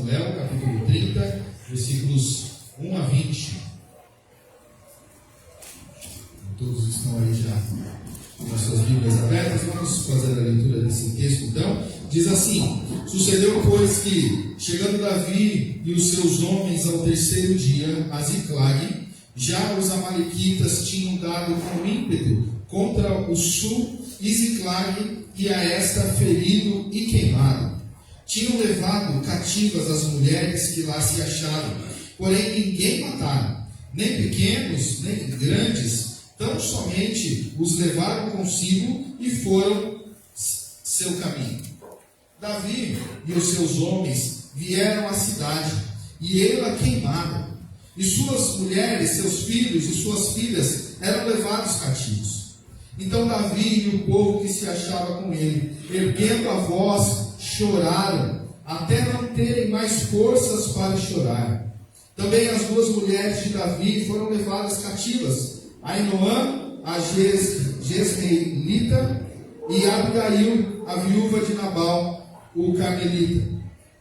Samuel, capítulo 30, versículos 1 a 20. Todos estão aí já com as suas Bíblias abertas. Vamos fazer a leitura desse texto então. Diz assim: sucedeu, pois, que, chegando Davi e os seus homens ao terceiro dia a Ziclag, já os amalequitas tinham dado com ímpeto contra o sul e Ziclag, e a esta ferido e queimado. Tinham levado cativas as mulheres que lá se achavam, porém ninguém mataram, nem pequenos, nem grandes, tão somente os levaram consigo e foram seu caminho. Davi e os seus homens vieram à cidade, e ela queimaram, e suas mulheres, seus filhos e suas filhas eram levados cativos. Então Davi e o povo que se achava com ele, erguendo a voz, choraram, até não terem mais forças para chorar. Também as duas mulheres de Davi foram levadas cativas, Ainoã, a Jezreelita, e Abigail, a viúva de Nabal, o Carmelita.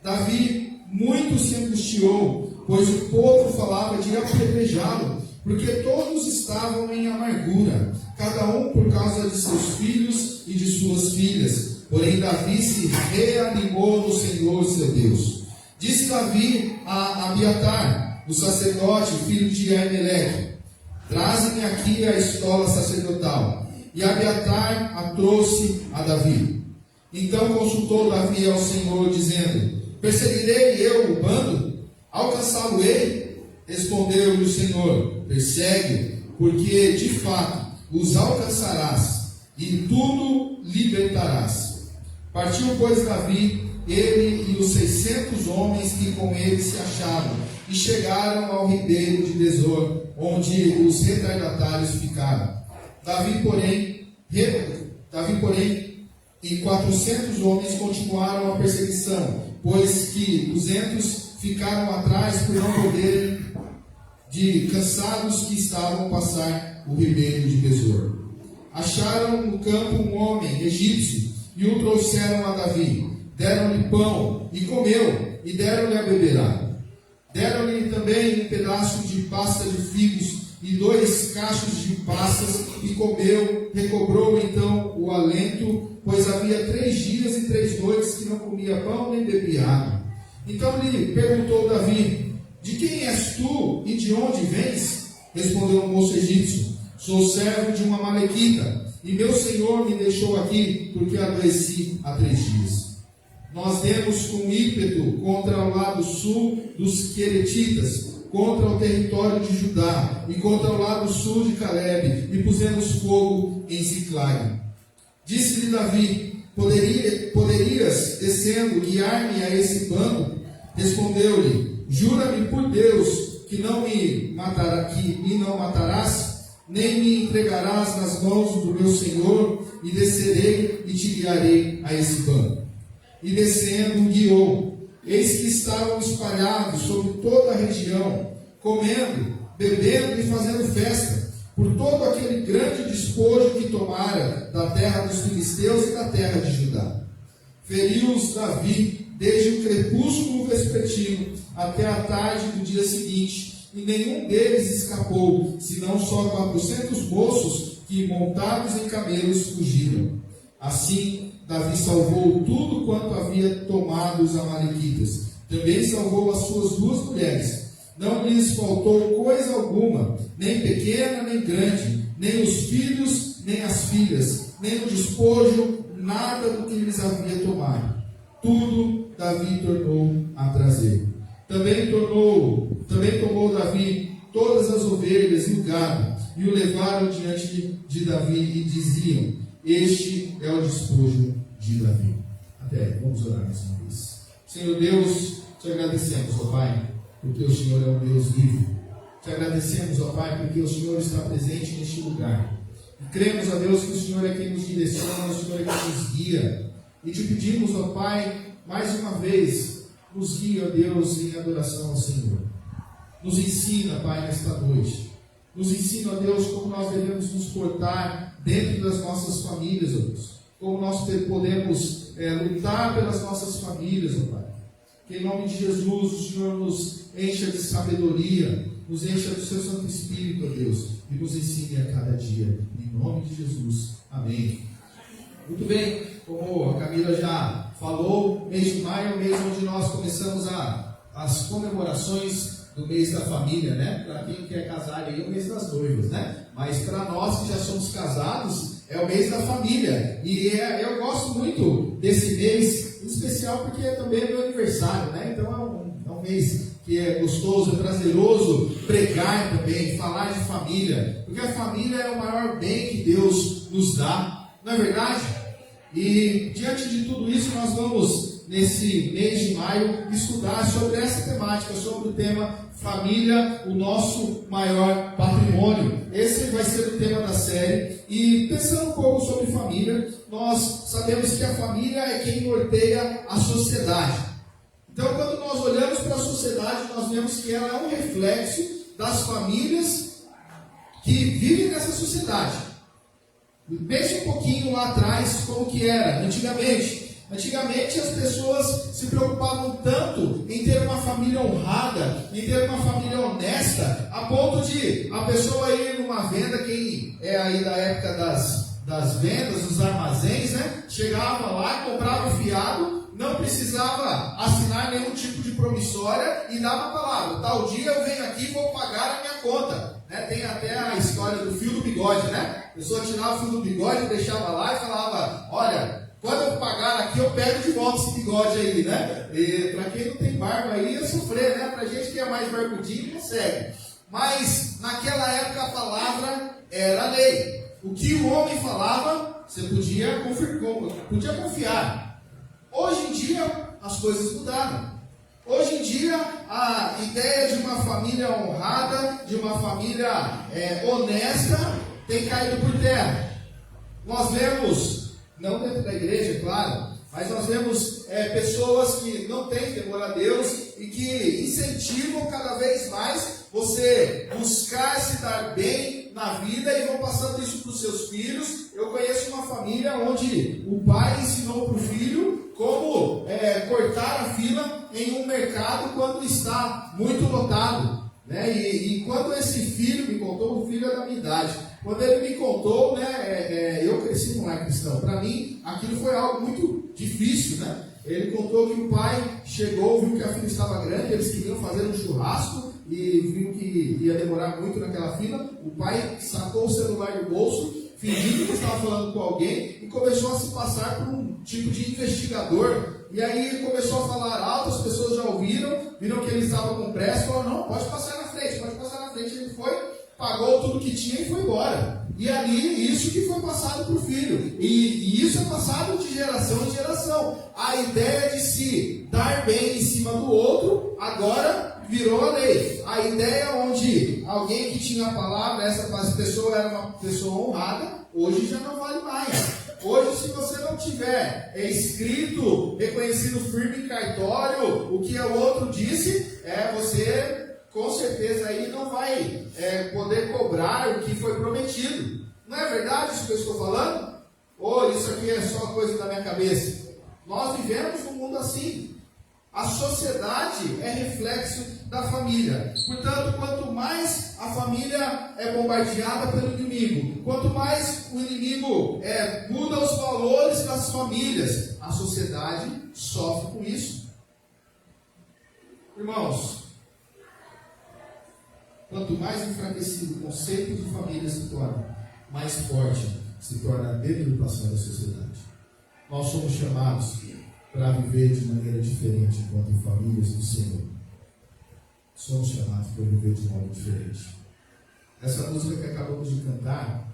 Davi muito se angustiou, pois o povo falava de apedrejá-lo, porque todos estavam em amargura, cada um por causa de seus filhos e de suas filhas. Porém Davi se reanimou no Senhor seu Deus. Disse Davi a Abiatar, o sacerdote, filho de Aimeleque: traze-me aqui a estola sacerdotal. E Abiatar a trouxe a Davi. Então consultou Davi ao Senhor, dizendo: perseguirei eu o bando? Alcançá-lo-ei? Respondeu-lhe o Senhor: persegue, porque de fato os alcançarás, e tudo libertarás. Partiu, pois, Davi, ele e os 600 homens que com ele se achavam, e chegaram ao ribeiro de Besor, onde os retardatários ficaram. Davi, porém, e 400 homens continuaram a perseguição, pois que 200 ficaram atrás por não poderem, de cansados que estavam a passar o ribeiro de Besor. Acharam no campo um homem egípcio e o trouxeram a Davi. Deram-lhe pão e comeu, e deram-lhe a beber água. Deram-lhe também um pedaço de pasta de figos e 2 cachos de passas, e comeu. Recobrou então o alento, pois havia 3 dias e 3 noites que não comia pão nem bebia água. Então lhe perguntou Davi: de quem és tu e de onde vens? Respondeu o moço egípcio: sou servo de uma amalequita, e meu senhor me deixou aqui porque adoeci há 3 dias. Nós demos com ímpeto contra o lado sul dos Queretitas, contra o território de Judá, e contra o lado sul de Caleb, e pusemos fogo em Ziclag. Disse-lhe Davi: poderias, descendo, guiar-me a esse bando? Respondeu-lhe: jura-me por Deus que não me matarás, nem me entregarás nas mãos do meu senhor, e descerei e te guiarei a esse bando. E descendo, guiou. Eis que estavam espalhados sobre toda a região, comendo, bebendo e fazendo festa, por todo aquele grande despojo que tomara da terra dos filisteus e da terra de Judá. Feriu-os Davi desde o crepúsculo vespertino até a tarde do dia seguinte, e nenhum deles escapou, senão só 400 moços que, montados em camelos, fugiram. Assim, Davi salvou tudo quanto havia tomado os amalequitas. Também salvou as suas 2 mulheres. Não lhes faltou coisa alguma, nem pequena nem grande, nem os filhos, nem as filhas, nem o despojo, nada do que lhes havia tomado. Tudo Davi tornou a trazer. Também tomou Davi todas as ovelhas e o gado, e o levaram diante de Davi, e diziam: este é o despojo de Davi. Até aí, vamos orar mais uma vez. Senhor Deus, te agradecemos, ó Pai, porque o Senhor é um Deus vivo. Te agradecemos, ó Pai, porque o Senhor está presente neste lugar. E cremos, ó Deus, que o Senhor é quem nos direciona, o Senhor é quem nos guia. E te pedimos, ó Pai, mais uma vez, nos guia, ó Deus, em adoração ao Senhor. Nos ensina, Pai, nesta noite. Nos ensina, ó Deus, como nós devemos nos portar dentro das nossas famílias, ó Deus. Como nós podemos lutar pelas nossas famílias, ó Pai. Que em nome de Jesus o Senhor nos encha de sabedoria, nos encha do seu Santo Espírito, ó Deus, e nos ensine a cada dia. Em nome de Jesus. Amém. Muito bem, como a Camila já falou, mês de maio é o mês onde nós começamos as comemorações do mês da família, né? Para quem quer casar aí é o mês das noivas, né? Mas para nós que já somos casados, é o mês da família. E eu gosto muito desse mês, em especial porque também é meu aniversário, né? Então é um mês que é gostoso, é prazeroso pregar também, falar de família. Porque a família é o maior bem que Deus nos dá, não é verdade? E diante de tudo isso, nós vamos, nesse mês de maio, estudar sobre essa temática, sobre o tema família, o nosso maior patrimônio. Esse vai ser o tema da série. E pensando um pouco sobre família, nós sabemos que a família é quem norteia a sociedade. Então, quando nós olhamos para a sociedade, nós vemos que ela é um reflexo das famílias que vivem nessa sociedade. Pense um pouquinho lá atrás como que era antigamente. Antigamente as pessoas se preocupavam tanto em ter uma família honrada, em ter uma família honesta, a ponto de a pessoa ir numa venda, quem é aí da época das vendas, dos armazéns, né? Chegava lá, comprava o fiado, não precisava assinar nenhum tipo de promissória e dava a palavra: tal dia eu venho aqui e vou pagar a minha conta. Né? Tem até a história do fio do bigode, né? A pessoa tirava o fio do bigode, deixava lá e falava: olha, quando eu pagar aqui, eu pego de volta esse bigode aí, né? E para quem não tem barba aí, ia sofrer, né? Para gente que é mais barbudinho, consegue. Mas naquela época a palavra era lei. O que o homem falava, você podia confiar. Hoje em dia, as coisas mudaram. Hoje em dia, a ideia de uma família honrada, de uma família honesta, tem caído por terra. Nós vemos, não dentro da igreja, é claro, mas nós vemos pessoas que não têm temor a Deus e que incentivam cada vez mais você buscar se dar bem na vida e vão passando isso para os seus filhos. Eu conheço uma família onde o pai ensinou para o filho como cortar a fila em um mercado quando está muito lotado. Né? E quando esse filho me contou, o filho é da minha idade, quando ele me contou, né, eu cresci num lar cristão, para mim aquilo foi algo muito difícil, né? Ele contou que o pai chegou, viu que a fila estava grande, eles queriam fazer um churrasco e viu que ia demorar muito naquela fila. O pai sacou o celular do bolso, fingindo que estava falando com alguém e começou a se passar por um tipo de investigador. E aí começou a falar alto, as pessoas já ouviram, viram que ele estava com pressa, falaram: não, pode passar na frente, pode passar na frente. Ele foi, pagou tudo que tinha e foi embora. E ali, isso que foi passado para o filho. E isso é passado de geração em geração. A ideia de se dar bem em cima do outro, agora virou a lei. A ideia onde alguém que tinha a palavra, essa pessoa era uma pessoa honrada, hoje já não vale mais. Hoje, se você não tiver escrito, reconhecido firme em cartório, o que o outro disse, você com certeza aí não vai poder cobrar o que foi prometido. Não é verdade isso que eu estou falando? Ou isso aqui é só coisa da minha cabeça? Nós vivemos num mundo assim. A sociedade é reflexo da família. Portanto, quanto mais a família é bombardeada pelo inimigo, quanto mais o inimigo muda os valores das famílias, a sociedade sofre com isso. Irmãos, quanto mais enfraquecido o conceito de família se torna, mais forte se torna a debilitação da sociedade. Nós somos chamados para viver de maneira diferente enquanto famílias do Senhor. Somos chamados para viver de modo diferente. Essa música que acabamos de cantar,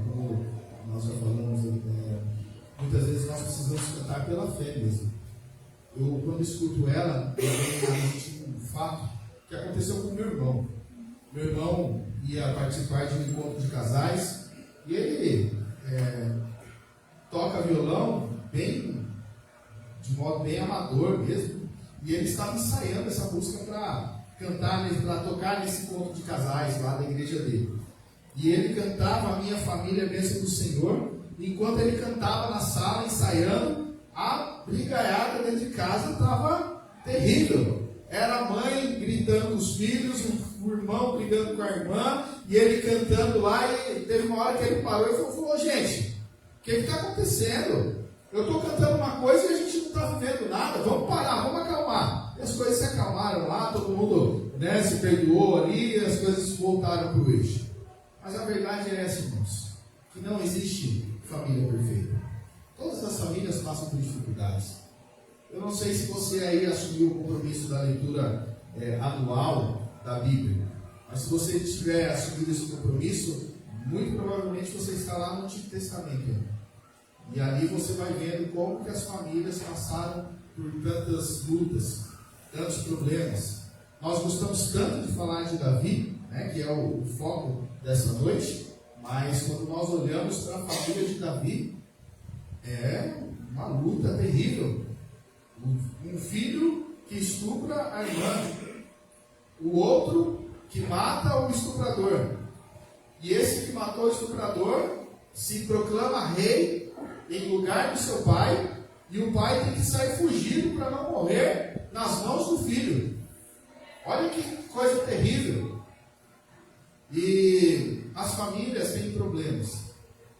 como nós já falamos, muitas vezes nós precisamos cantar pela fé mesmo. Eu, quando escuto ela, eu tenho na mente um fato que aconteceu com meu irmão. Meu irmão ia participar de um encontro de casais e ele toca violão de modo bem amador mesmo, e ele estava ensaiando essa música para cantar, para tocar nesse encontro de casais lá da igreja dele. E ele cantava A Minha Família é Bênção do Senhor, e enquanto ele cantava na sala ensaiando, a brigaiada dentro de casa estava terrível. Era a mãe gritando com os filhos, o irmão brigando com a irmã, e ele cantando lá, e teve uma hora que ele parou e falou, gente, o que está acontecendo? Eu estou cantando uma coisa e a gente não está vivendo nada, vamos parar, vamos acalmar. E as coisas se acalmaram lá, todo mundo, né, se perdoou ali, e as coisas voltaram para o eixo. Mas a verdade é essa, irmãos, que não existe família perfeita. Todas as famílias passam por dificuldades. Eu não sei se você aí assumiu o compromisso da leitura anual da Bíblia, mas se você tiver assumido esse compromisso, muito provavelmente você está lá no Antigo Testamento. E ali você vai vendo como que as famílias passaram por tantas lutas, tantos problemas. Nós gostamos tanto de falar de Davi, né, que é o foco dessa noite, mas quando nós olhamos para a família de Davi, é uma luta terrível. Um filho que estupra a irmã, o outro que mata o estuprador, e esse que matou o estuprador se proclama rei em lugar do seu pai, e o pai tem que sair fugido para não morrer nas mãos do filho. Olha que coisa terrível. E as famílias têm problemas,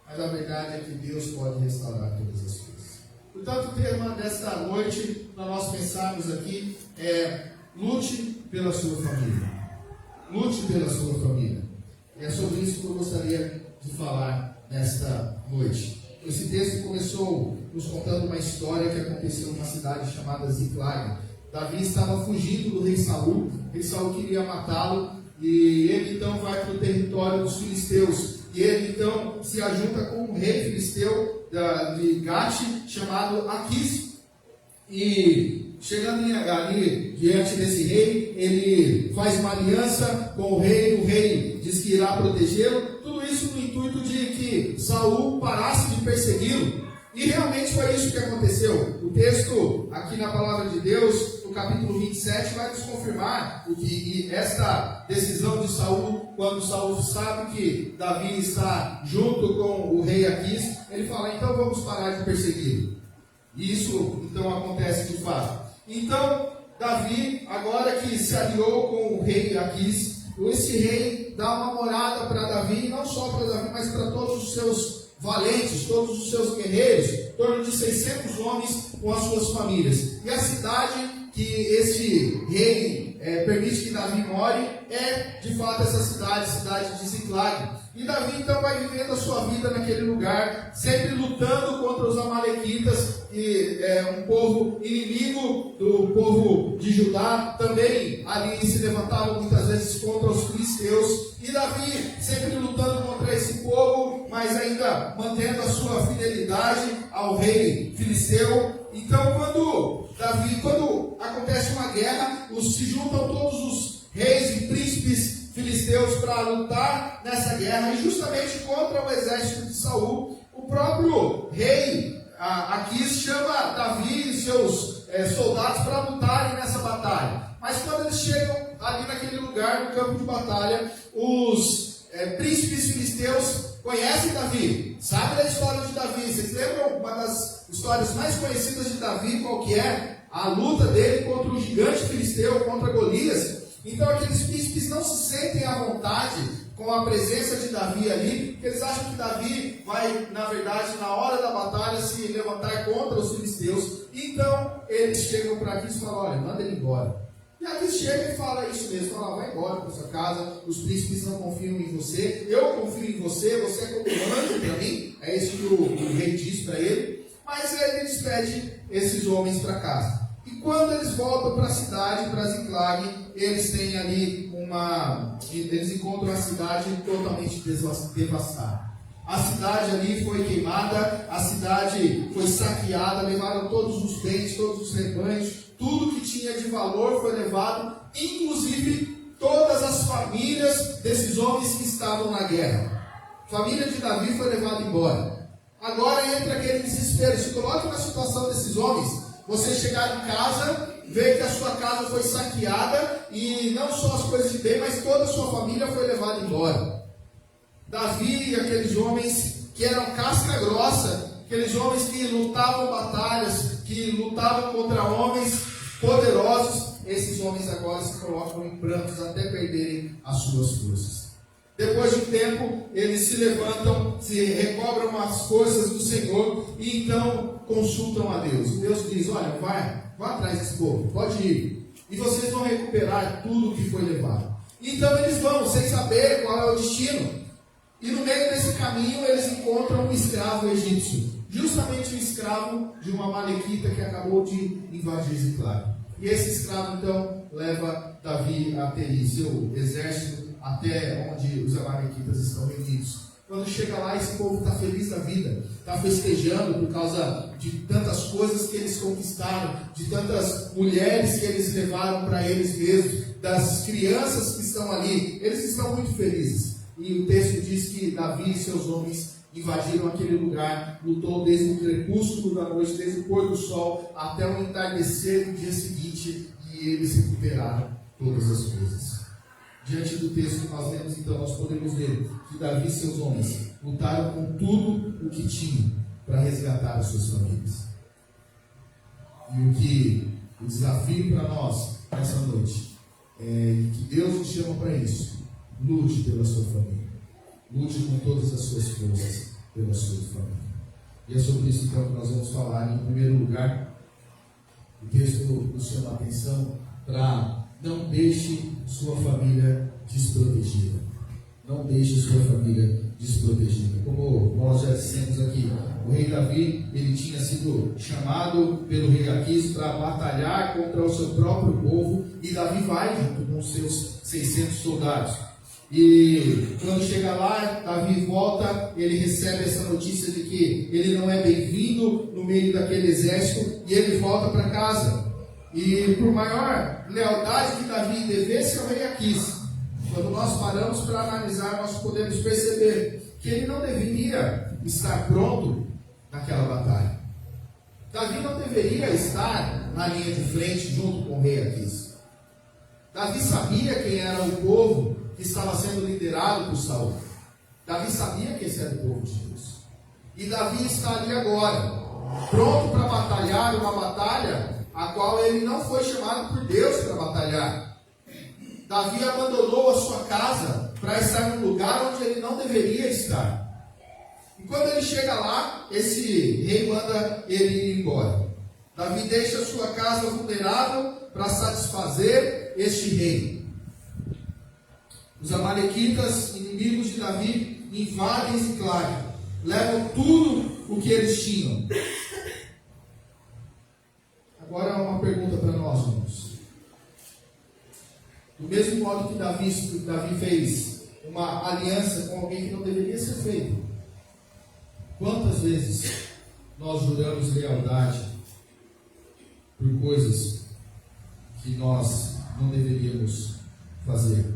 mas a verdade é que Deus pode restaurar todas as coisas. Portanto, o tema desta noite, para nós pensarmos aqui, é lute pela sua família. Lute pela sua família. E é sobre isso que eu gostaria de falar nesta noite. Esse texto começou nos contando uma história que aconteceu numa cidade chamada Ziklag. Davi estava fugindo do rei Saul. O rei Saul queria matá-lo. E ele então vai para o território dos filisteus. E ele então se ajunta com um rei filisteu de Gate, chamado Aquis. E chegando ali diante desse rei, ele faz uma aliança com o rei diz que irá protegê-lo. Tudo isso no intuito de que Saul parasse de persegui-lo. E realmente foi isso que aconteceu. O texto aqui na palavra de Deus, no capítulo 27, vai nos confirmar esta decisão de Saul, quando Saul sabe que Davi está junto com o rei Aquis, ele fala, então vamos parar de persegui-lo. E isso então acontece de fato. Então, Davi, agora que se aliou com o rei Aquis, esse rei dá uma morada para Davi, e não só para Davi, mas para todos os seus valentes, todos os seus guerreiros, em torno de 600 homens com as suas famílias. E a cidade que este rei permite que Davi more é de fato essa cidade de Ziklag. E Davi então vai vivendo a sua vida naquele lugar, sempre lutando contra os amalequitas, que é um povo inimigo do povo de Judá. Também ali se levantavam muitas vezes contra os filisteus. E Davi sempre lutando contra esse povo, mas ainda mantendo a sua fidelidade ao rei filisteu. Então quando acontece uma guerra, se juntam todos os reis e príncipes filisteus para lutar nessa guerra, e justamente contra o exército de Saul. O próprio rei Aquis chama Davi e seus soldados para lutarem nessa batalha. Mas quando eles chegam ali naquele lugar, no campo de batalha, os príncipes filisteus conhecem Davi, sabem da história de Davi. Vocês lembram uma das histórias mais conhecidas de Davi, qual que é? A luta dele contra o gigante filisteu, contra Golias. Então aqueles príncipes não se sentem à vontade com a presença de Davi ali, porque eles acham que Davi vai, na verdade, na hora da batalha, se levantar contra os filisteus. Então eles chegam para Aquis e falam, olha, manda ele embora. E Aquis chega e fala isso mesmo, fala, vai embora para sua casa, os príncipes não confiam em você, eu confio em você, você é como um anjo para mim. É isso que o rei diz para ele. Mas ele despede esses homens para casa. E quando eles voltam para a cidade, para Ziklag, eles têm ali eles encontram a cidade totalmente devastada. A cidade ali foi queimada, a cidade foi saqueada, levaram todos os bens, todos os rebanhos, tudo que tinha de valor foi levado, inclusive todas as famílias desses homens que estavam na guerra. A família de Davi foi levada embora. Agora entra aquele desespero. Se coloque na situação desses homens. Você chegar em casa, ver que a sua casa foi saqueada e não só as coisas de bem, mas toda a sua família foi levada embora. Davi e aqueles homens que eram casca grossa, aqueles homens que lutavam batalhas, que lutavam contra homens, poderosos, esses homens agora se colocam em prantos até perderem as suas forças. Depois de um tempo, eles se levantam, se recobram as forças do Senhor e então consultam a Deus. E Deus diz: olha, vá atrás desse povo, pode ir. E vocês vão recuperar tudo o que foi levado. Então eles vão, sem saber qual é o destino. E no meio desse caminho, eles encontram um escravo egípcio. Justamente um escravo de uma amalequita que acabou de invadir Ziclag. E esse escravo, então, leva Davi até seu exército, até onde os amalequitas estão reunidos. Quando chega lá, esse povo está feliz da vida, está festejando por causa de tantas coisas que eles conquistaram, de tantas mulheres que eles levaram para eles mesmos, das crianças que estão ali. Eles estão muito felizes. E o texto diz que Davi e seus homens invadiram aquele lugar, lutou desde o crepúsculo da noite, desde o pôr do sol, até o entardecer do dia seguinte, e eles recuperaram todas as coisas. Diante do texto que nós lemos, então, nós podemos ver que Davi e seus homens lutaram com tudo o que tinham para resgatar as suas famílias. E o desafio para nós, nessa noite, é que Deus nos chama para isso. Lute pela sua família. Lute com todas as suas forças pela sua família. E é sobre isso então que nós vamos falar. Em primeiro lugar, o texto nos chama a atenção para não deixe sua família desprotegida. Não deixe sua família desprotegida. Como nós já dissemos aqui, o rei Davi, ele tinha sido chamado pelo rei Aquis para batalhar contra o seu próprio povo, e Davi vai junto com os seus 600 soldados. E quando chega lá, Davi volta, ele recebe essa notícia de que ele não é bem-vindo no meio daquele exército, e ele volta para casa. E por maior lealdade que Davi devesse ao rei Aquis, quando nós paramos para analisar, nós podemos perceber que ele não deveria estar pronto naquela batalha. Davi não deveria estar na linha de frente junto com o rei Aquis. Davi sabia quem era o povo que estava sendo liderado por Saul. Davi sabia que esse era o povo de Deus. E Davi está ali agora, pronto para batalhar uma batalha a qual ele não foi chamado por Deus para batalhar. Davi abandonou a sua casa para estar num lugar onde ele não deveria estar. E quando ele chega lá, esse rei manda ele ir embora. Davi deixa a sua casa vulnerável para satisfazer este rei. Os amalequitas, inimigos de Davi, invadem Ziclag, levam tudo o que eles tinham. Agora uma pergunta para nós, irmãos. Do mesmo modo que Davi fez uma aliança com alguém que não deveria ser feito, quantas vezes nós juramos lealdade por coisas que nós não deveríamos fazer?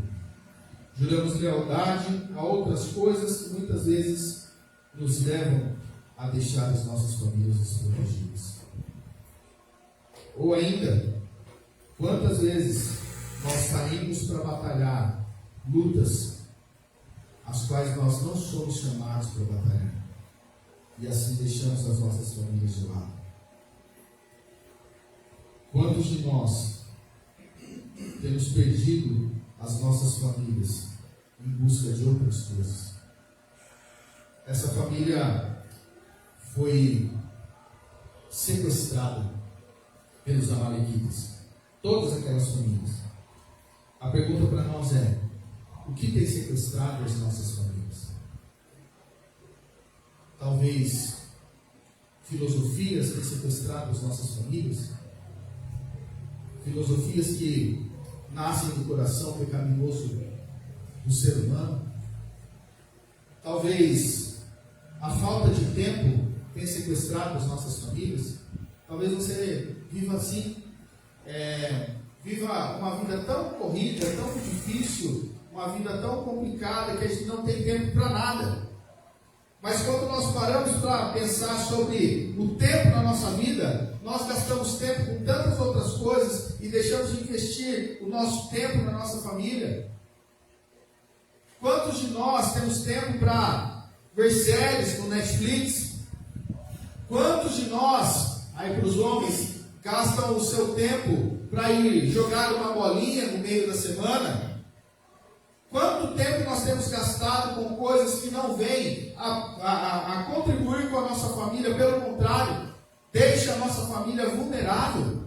Juramos lealdade a outras coisas que muitas vezes nos levam a deixar as nossas famílias desprotegidas. Ou ainda, quantas vezes nós saímos para batalhar lutas as quais nós não somos chamados para batalhar, e assim deixamos as nossas famílias de lado? Quantos de nós temos perdido as nossas famílias em busca de outras coisas? Essa família foi sequestrada pelos amalequitas, todas aquelas famílias. A pergunta para nós é: o que tem sequestrado as nossas famílias? Talvez filosofias têm sequestrado as nossas famílias? Filosofias que nascem do coração pecaminoso do ser humano? Talvez a falta de tempo tenha sequestrado as nossas famílias? Talvez você viva assim, viva uma vida tão corrida, tão difícil, uma vida tão complicada que a gente não tem tempo para nada. Mas quando nós paramos para pensar sobre o tempo na nossa vida, nós gastamos tempo com tantas outras coisas e deixamos de investir o nosso tempo na nossa família. Quantos de nós temos tempo para ver séries no Netflix? Quantos de nós, aí para os homens, gastam o seu tempo para ir jogar uma bolinha no meio da semana? Quanto tempo nós temos gastado com coisas que não vêm a contribuir com a nossa família, pelo contrário, deixa a nossa família vulnerável?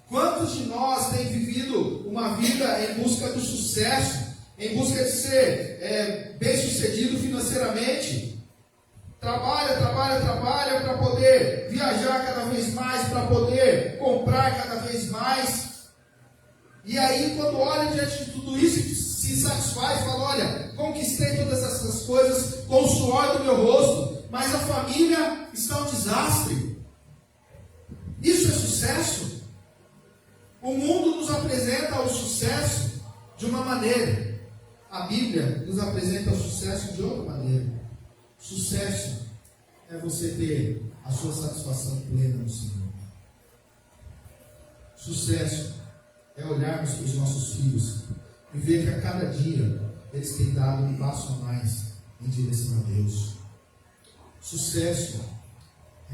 Quantos de nós têm vivido uma vida em busca do sucesso, em busca de ser bem-sucedido financeiramente? Trabalha para poder viajar cada vez mais, para poder comprar cada vez mais. E aí, quando olha diante de tudo isso, se satisfaz, fala: olha, conquistei todas essas coisas com o suor do meu rosto, mas a família está um desastre. Isso é sucesso? O mundo nos apresenta o sucesso de uma maneira, a Bíblia nos apresenta o sucesso de outra maneira. Sucesso é você ter a sua satisfação plena no Senhor. Sucesso é olharmos para os nossos filhos e ver que a cada dia eles têm dado um passo a mais em direção a Deus. Sucesso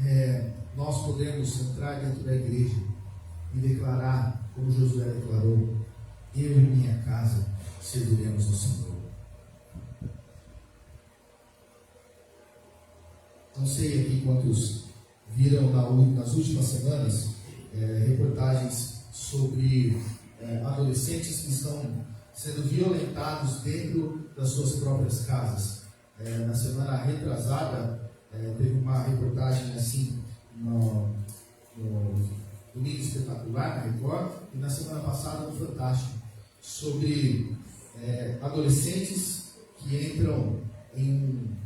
é nós podemos entrar dentro da igreja e declarar, como Josué declarou: eu e minha casa serviremos ao Senhor. Não sei aqui quantos viram nas últimas semanas reportagens sobre adolescentes que estão sendo violentados dentro das suas próprias casas. Na semana retrasada, teve uma reportagem assim no Domingo Espetacular, na Record, e na semana passada no Fantástico, sobre adolescentes que entram em um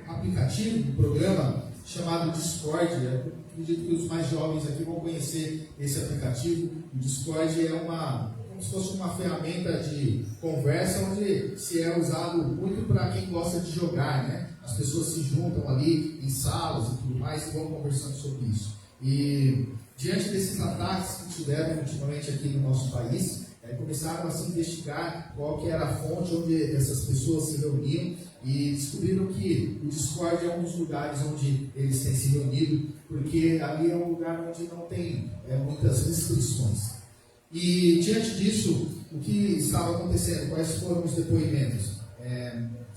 aplicativo, um programa chamado Discord. Eu acredito que os mais jovens aqui vão conhecer esse aplicativo. O Discord é como se fosse uma ferramenta de conversa, onde se é usado muito para quem gosta de jogar, né? As pessoas se juntam ali em salas e tudo mais e vão conversando sobre isso. E diante desses ataques que tiveram ultimamente aqui no nosso país, começaram a se investigar qual que era a fonte onde essas pessoas se reuniam, e descobriram que o Discord é um dos lugares onde eles têm se reunido, porque ali é um lugar onde não tem muitas restrições. E diante disso, o que estava acontecendo? Quais foram os depoimentos?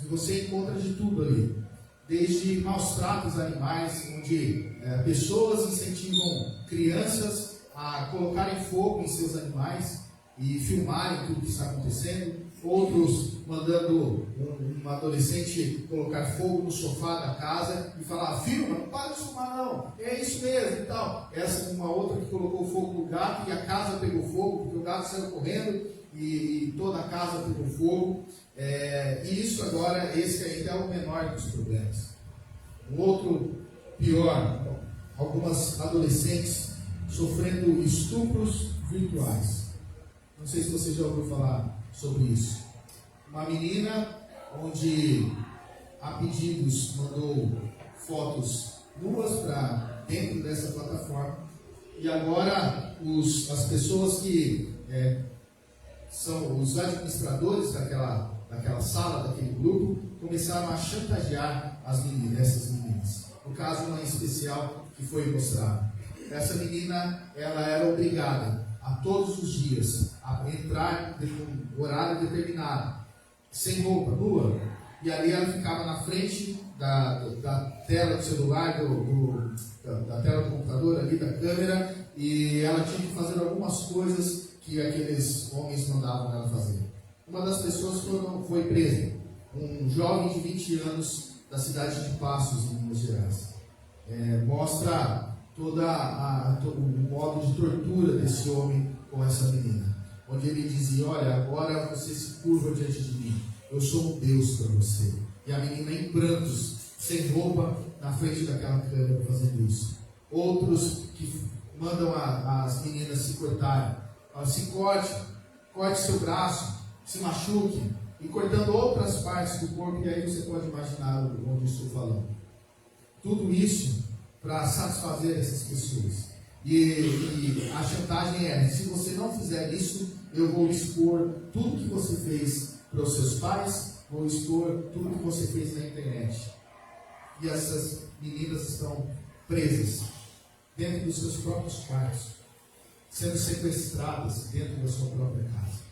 Você encontra de tudo ali, desde maus tratos a animais, onde pessoas incentivam crianças a colocarem fogo em seus animais e filmarem tudo que está acontecendo. Outros mandando um adolescente colocar fogo no sofá da casa e falar: filma, não para de filmar não, é isso mesmo e tal. Essa uma outra que colocou fogo no gato e a casa pegou fogo, porque o gato saiu correndo e toda a casa pegou fogo. E isso agora, esse ainda é o menor dos problemas. Um outro pior: algumas adolescentes sofrendo estupros virtuais. Não sei se você já ouviu falar sobre isso. Uma menina onde, a pedidos, mandou fotos nuas para dentro dessa plataforma, e agora as pessoas que são os administradores daquela sala, daquele grupo, começaram a chantagear essas meninas. No caso, uma em especial que foi mostrada. Essa menina, ela era obrigada a todos os dias a entrar em um horário determinado, sem roupa, nua, e ali ela ficava na frente da tela do celular, da tela do computador, ali da câmera, e ela tinha que fazer algumas coisas que aqueles homens mandavam ela fazer. Uma das pessoas foi presa, um jovem de 20 anos da cidade de Passos, em Minas Gerais. Mostra todo o modo de tortura desse homem com essa menina, onde ele dizia: olha, agora você se curva diante de mim, eu sou um Deus para você. E a menina em prantos, sem roupa, na frente daquela câmera fazendo isso. Outros que mandam as meninas se cortarem, se corte seu braço, se machuque, e cortando outras partes do corpo, e aí você pode imaginar onde estou falando. Tudo isso para satisfazer essas pessoas. E a chantagem é: se você não fizer isso, eu vou expor tudo que você fez para os seus pais, vou expor tudo que você fez na internet. E essas meninas estão presas dentro dos seus próprios quartos, sendo sequestradas dentro da sua própria casa.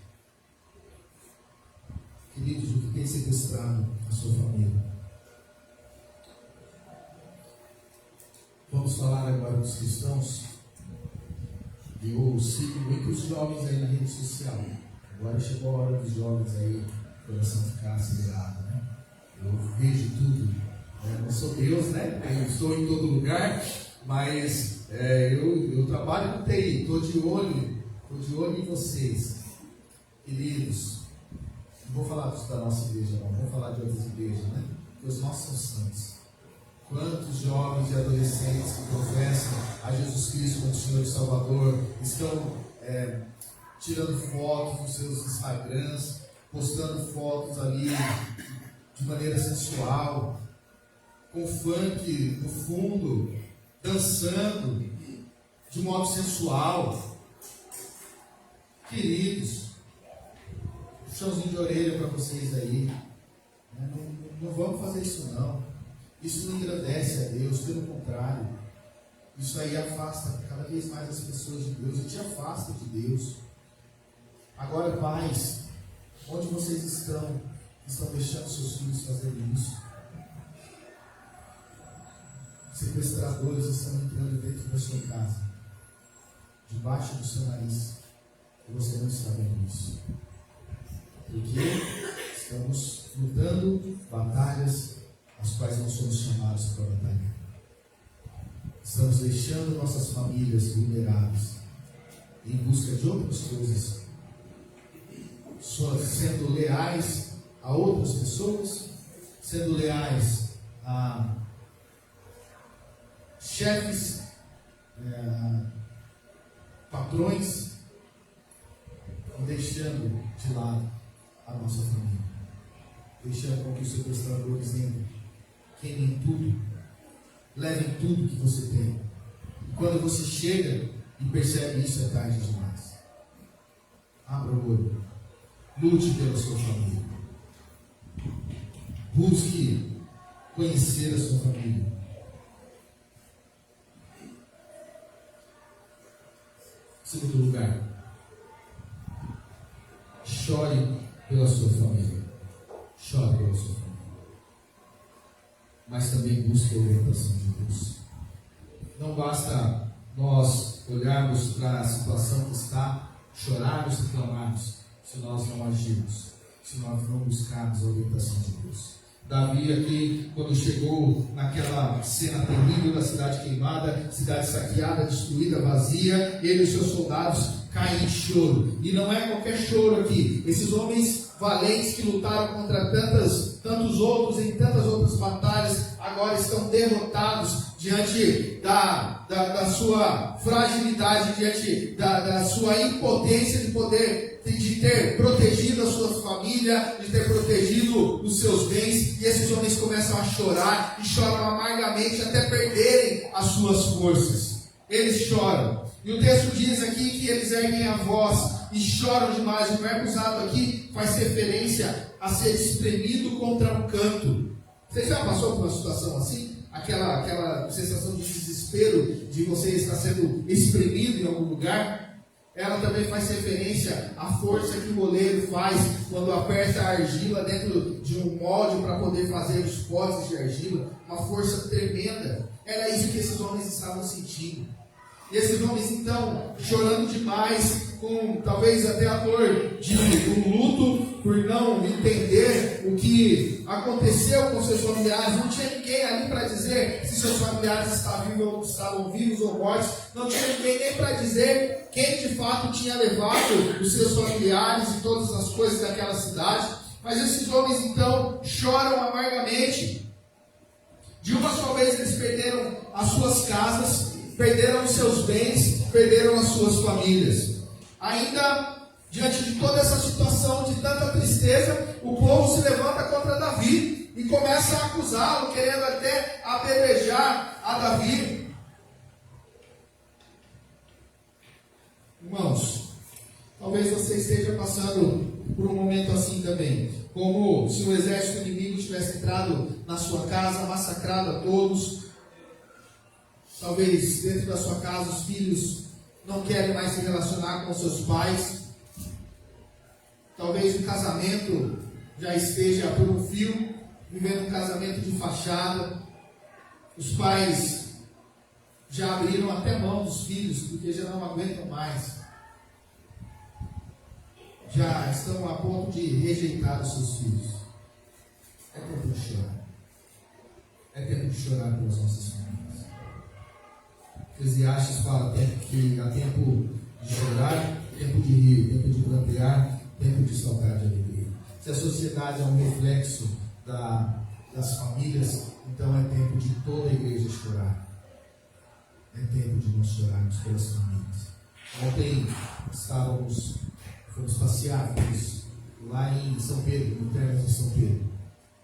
Queridos, o que tem sequestrado a sua família? Vamos falar agora dos cristãos. Eu sigo muitos jovens aí na rede social. Agora chegou a hora dos jovens aí, o coração ficar acelerado, né? Eu vejo tudo. Eu não sou Deus, né? Eu estou em todo lugar, mas eu trabalho com TI, estou de olho em vocês, queridos. Não vou falar da nossa igreja, não, vou falar de outras igrejas, né? Porque os nossos são santos. Quantos jovens e adolescentes que professam a Jesus Cristo como Senhor e Salvador estão tirando fotos nos seus Instagrams, postando fotos ali de maneira sensual, com funk no fundo, dançando de modo sensual. Queridos, puxãozinho de orelha para vocês aí. Não vamos fazer isso não. Isso não engrandece a Deus, pelo contrário. Isso aí afasta cada vez mais as pessoas de Deus e te afasta de Deus. Agora, pais, onde vocês estão deixando seus filhos fazerem isso? Sequestradores estão entrando dentro da sua casa, debaixo do seu nariz, e você não está vendo isso. Porque estamos lutando batalhas as quais não somos chamados para batalhar. Estamos deixando nossas famílias vulneráveis em busca de outras coisas, sendo leais a outras pessoas, sendo leais a chefes, patrões, e deixando de lado a nossa família, deixando com que os sequestradores queimem tudo, levem tudo que você tem. E quando você chega e percebe isso, é tarde demais. Abra o olho, lute pela sua família, busque conhecer a sua família. Segundo lugar, chore pela sua família. Chore pela sua família. Mas também busque a orientação de Deus. Não basta nós olharmos para a situação que está, chorarmos e clamarmos, se nós não agirmos, se nós não buscarmos a orientação de Deus. Davi aqui, quando chegou naquela cena terrível da cidade queimada, cidade saqueada, destruída, vazia, ele e os seus soldados caem em choro. E não é qualquer choro aqui. Esses homens valentes que lutaram contra tantos outros em tantas outras batalhas, agora estão derrotados diante da sua fragilidade, diante da sua impotência de ter protegido a sua família, de ter protegido os seus bens, e esses homens começam a chorar, e choram amargamente até perderem as suas forças. Eles choram, e o texto diz aqui que eles erguem a voz e choram demais. O verbo usado aqui faz referência a ser espremido contra um canto. Você já passou por uma situação assim? Aquela sensação de desespero, de você estar sendo espremido em algum lugar? Ela também faz referência à força que o oleiro faz quando aperta a argila dentro de um molde para poder fazer os potes de argila. Uma força tremenda. Era isso que esses homens estavam sentindo. E esses homens então, chorando demais, com talvez até a dor de um luto, por não entender o que aconteceu com seus familiares. Não tinha ninguém ali para dizer se seus familiares estavam vivos ou mortos. Não tinha ninguém nem para dizer quem de fato tinha levado os seus familiares e todas as coisas daquela cidade. Mas esses homens então choram amargamente. De uma só vez eles perderam as suas casas, perderam os seus bens, perderam as suas famílias. Ainda, diante de toda essa situação de tanta tristeza, o povo se levanta contra Davi e começa a acusá-lo, querendo até apedrejar a Davi. Irmãos, talvez você esteja passando por um momento assim também, como se o exército inimigo tivesse entrado na sua casa, massacrado a todos. Talvez dentro da sua casa os filhos não querem mais se relacionar com seus pais. Talvez o casamento já esteja por um fio, vivendo um casamento de fachada. Os pais já abriram até mão dos filhos, porque já não aguentam mais. Já estão a ponto de rejeitar os seus filhos. É tempo de chorar. É tempo de chorar pelas nossas famílias. Eclesiastes fala que há tempo de chorar, tempo de rir, tempo de plantear, tempo de saltar de alegria. Se a sociedade é um reflexo das famílias, então é tempo de toda a igreja chorar. É tempo de nós chorarmos pelas famílias. Ontem fomos passear lá em São Pedro, no termo de São Pedro.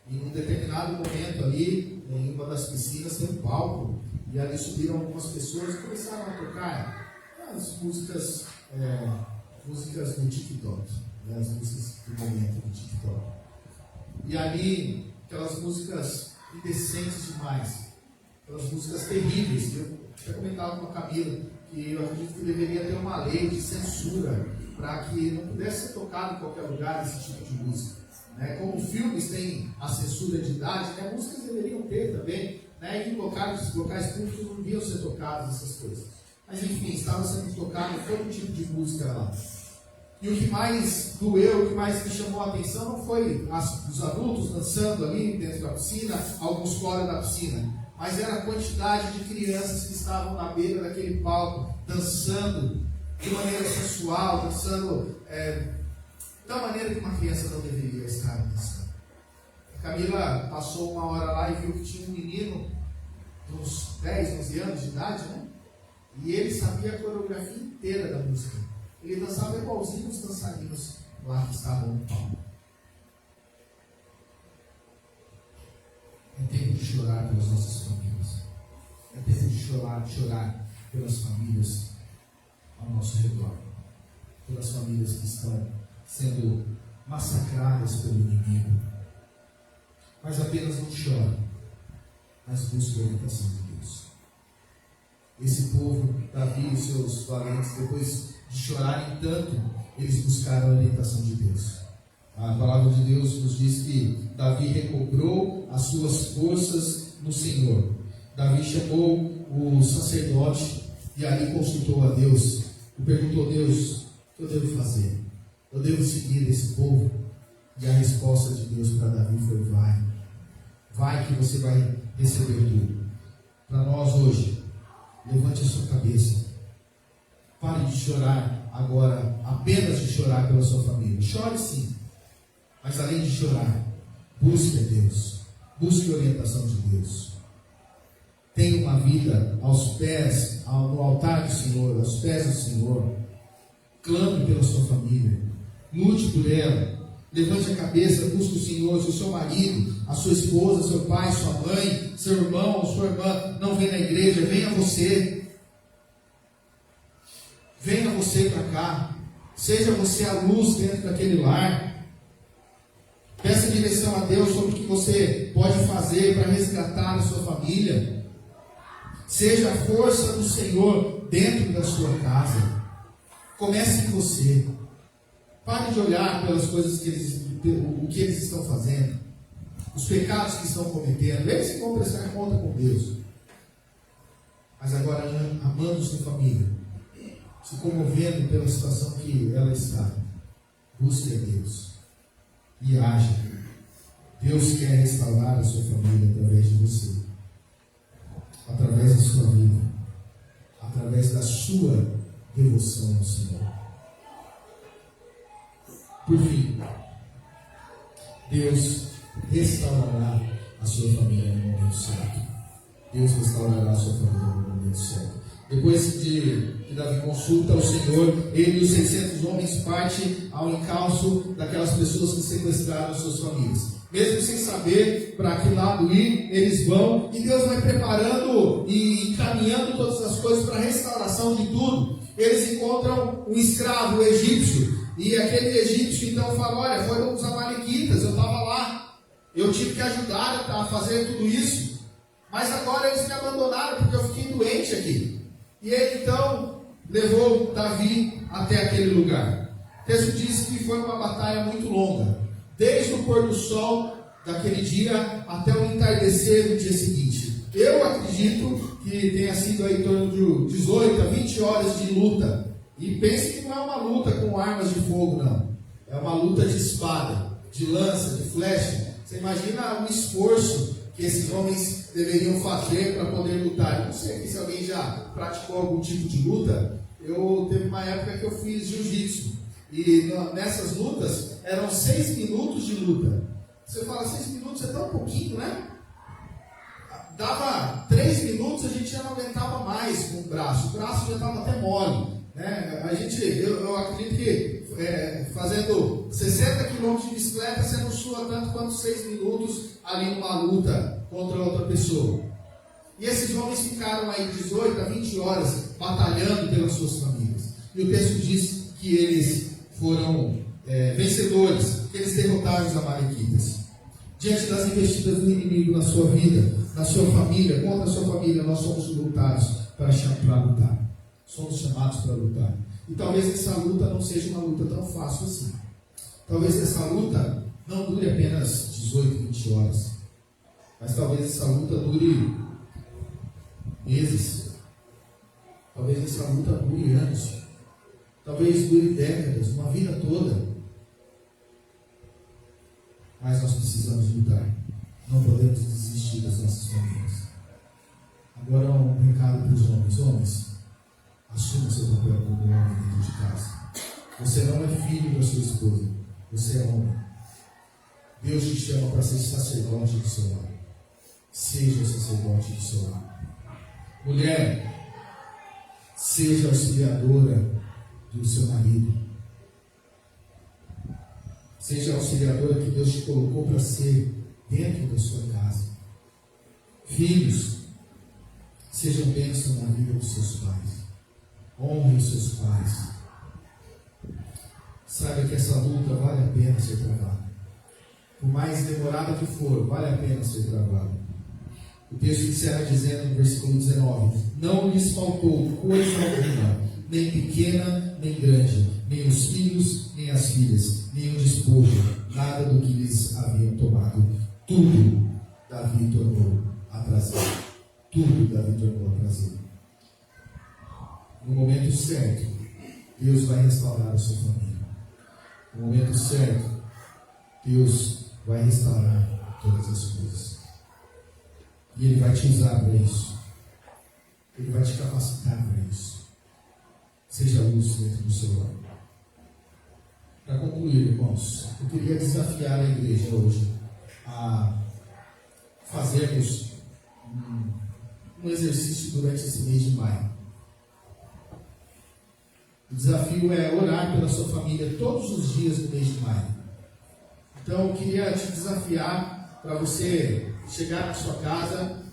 E em um determinado momento ali, em uma das piscinas, tem um palco. E ali subiram algumas pessoas e começaram a tocar as músicas do TikTok. Né, as músicas do momento do TikTok. E ali, aquelas músicas indecentes demais. Aquelas músicas terríveis. Eu já comentava com a Camila que eu acredito que deveria ter uma lei de censura para que não pudesse ser tocado em qualquer lugar esse tipo de música. Né? Como filmes têm a censura de idade, né? Músicas deveriam ter também, né? E em locais públicos não deviam ser tocadas essas coisas. Mas enfim, estava sendo tocado todo tipo de música lá. E o que mais doeu, o que mais me chamou a atenção não foi os adultos dançando ali dentro da piscina, alguns fora da piscina, mas era a quantidade de crianças que estavam na beira daquele palco, dançando de maneira sensual, dançando da maneira que uma criança não deveria estar dançando. A Camila passou uma hora lá e viu que tinha um menino de uns 10, 11 anos de idade, né? E ele sabia a coreografia inteira da música. Ele dançava igualzinho os dançarinos lá que estavam no palco. É tempo de chorar pelas nossas famílias. É tempo de chorar pelas famílias ao nosso redor. Pelas famílias que estão sendo massacradas pelo inimigo. Mas apenas não chora, mas busca a orientação de Deus. Esse povo, Davi e seus valentes, depois de chorarem tanto, eles buscaram a orientação de Deus. A palavra de Deus nos diz que Davi recobrou as suas forças no Senhor. Davi chamou o sacerdote e ali consultou a Deus e perguntou a Deus: o que eu devo fazer? Eu devo seguir esse povo? E a resposta de Deus para Davi foi: vai que você vai receber tudo. Para nós hoje, levante a sua cabeça. Pare de chorar agora, apenas de chorar pela sua família. Chore sim, mas além de chorar, busque a Deus, busque a orientação de Deus. Tenha uma vida aos pés, no altar do Senhor, aos pés do Senhor. Clame pela sua família, lute por ela. Levante a cabeça, busque o Senhor. Se o seu marido, a sua esposa, seu pai, sua mãe, seu irmão ou sua irmã não vem na igreja, venha você. Venha você para cá. Seja você a luz dentro daquele lar. Peça direção a Deus sobre o que você pode fazer para resgatar a sua família. Seja a força do Senhor dentro da sua casa. Comece em você. Pare de olhar pelas coisas o que eles estão fazendo, os pecados que estão cometendo. Eles vão prestar conta com Deus. Mas agora, amando sua família, se comovendo pela situação que ela está, busque a Deus e haja. Deus quer restaurar a sua família através de você, através da sua vida, através da sua devoção ao Senhor. Por fim, Deus restaurará a sua família no momento certo. Deus restaurará a sua família no momento certo. Depois que Davi consulta o Senhor, ele e os 600 homens partem ao encalço daquelas pessoas que sequestraram suas famílias. Mesmo sem saber para que lado ir, eles vão, e Deus vai preparando e encaminhando todas as coisas para a restauração de tudo. Eles encontram um escravo, um egípcio, e aquele egípcio então fala: olha, foram os amalequitas, eu estava lá, eu tive que ajudar a fazer tudo isso, mas agora eles me abandonaram porque eu fiquei doente aqui. E ele então levou Davi até aquele lugar. O texto diz que foi uma batalha muito longa, desde o pôr do sol daquele dia até o entardecer do dia seguinte. Eu acredito que tenha sido aí em torno de 18 a 20 horas de luta. E pense que não é uma luta com armas de fogo, não. É uma luta de espada, de lança, de flecha. Você imagina o esforço que esses homens deveriam fazer para poder lutar. Eu não sei se alguém já praticou algum tipo de luta. Teve uma época que eu fiz jiu-jitsu. E nessas lutas, eram 6 minutos de luta. Você fala, 6 minutos é tão pouquinho, né? Dava 3 minutos, a gente já não aguentava mais com o braço já estava até mole, né? Eu acredito que fazendo 60 km de bicicleta, você não sua tanto quanto 6 minutos ali numa luta contra outra pessoa. E esses homens ficaram aí 18 a 20 horas batalhando pelas suas famílias. E o texto diz que eles foram vencedores, que eles derrotaram os amalequitas. Diante das investidas do inimigo na sua vida, na sua família, contra a sua família, nós somos lutados para lutar. Somos chamados para lutar. E talvez essa luta não seja uma luta tão fácil assim. Talvez essa luta não dure apenas 18, 20 horas. Mas talvez essa luta dure meses. Talvez essa luta dure anos. Talvez dure décadas, uma vida toda. Mas nós precisamos lutar. Não podemos desistir das nossas famílias. Agora um recado para os homens. Homens, assuma o seu papel como homem dentro de casa. Você não é filho da sua esposa. Você é homem. Deus te chama para ser sacerdote do seu lar. Seja o sacerdote do seu lar. Mulher, seja auxiliadora do seu marido. Seja a auxiliadora que Deus te colocou para ser dentro da sua casa. Filhos, sejam bênçãos na vida dos seus pais. Honrem os seus pais. Saiba que essa luta vale a pena ser travada. Por mais demorada que for, vale a pena ser travada. O texto encerra dizendo no versículo 19: não lhes faltou coisa alguma, nem pequena, nem grande, nem os filhos, nem as filhas, nem o despojo, nada do que lhes haviam tomado. Tudo Davi tornou a prazer. Tudo Davi tornou a prazer. No momento certo, Deus vai restaurar a sua família. No momento certo, Deus vai restaurar todas as coisas. E Ele vai te usar para isso. Ele vai te capacitar para isso. Seja luz dentro do seu lar. Para concluir, irmãos, eu queria desafiar a igreja hoje a fazermos um exercício durante esse mês de maio. O desafio é orar pela sua família todos os dias do mês de maio. Então, eu queria te desafiar para você chegar na sua casa,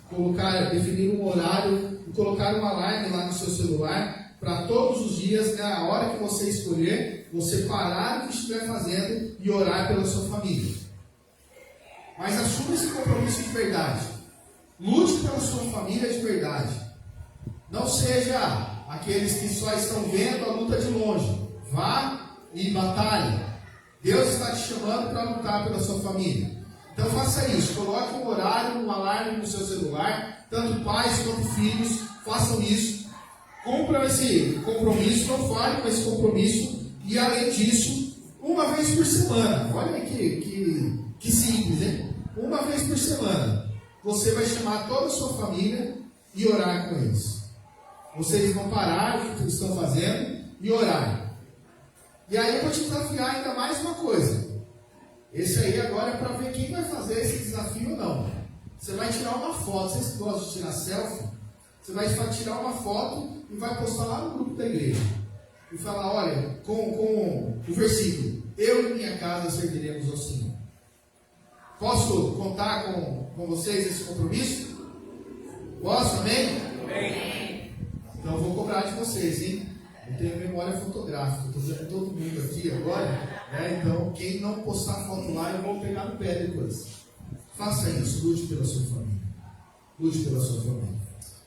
definir um horário e colocar um alarme lá no seu celular para todos os dias, na hora que você escolher, você parar o que estiver fazendo e orar pela sua família. Mas assuma esse compromisso de verdade. Lute pela sua família de verdade. Não seja aqueles que só estão vendo a luta de longe. Vá e batalhe. Deus está te chamando para lutar pela sua família. Então faça isso. Coloque um horário, um alarme no seu celular. Tanto pais quanto filhos façam isso. Cumpram esse compromisso. Não falhem com esse compromisso. E além disso, uma vez por semana. Olha aí que simples, hein? Uma vez por semana. Você vai chamar toda a sua família e orar com eles. Vocês vão parar o que estão fazendo e orar. E aí eu vou te desafiar ainda mais uma coisa. Esse aí agora é para ver quem vai fazer esse desafio ou não. Você vai tirar uma foto. Vocês gostam de tirar selfie? Você vai tirar uma foto e vai postar lá no grupo da igreja. E falar, olha, com o versículo: eu e minha casa serviremos ao Senhor. Posso contar com vocês esse compromisso? Posso? Amém? Amém. Então eu vou cobrar de vocês, hein? Eu tenho memória fotográfica, estou vendo todo mundo aqui agora, né? Então quem não postar foto lá, eu vou pegar no pé depois. Faça isso, lute pela sua família. Lute pela sua família.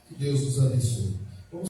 Que Deus nos abençoe.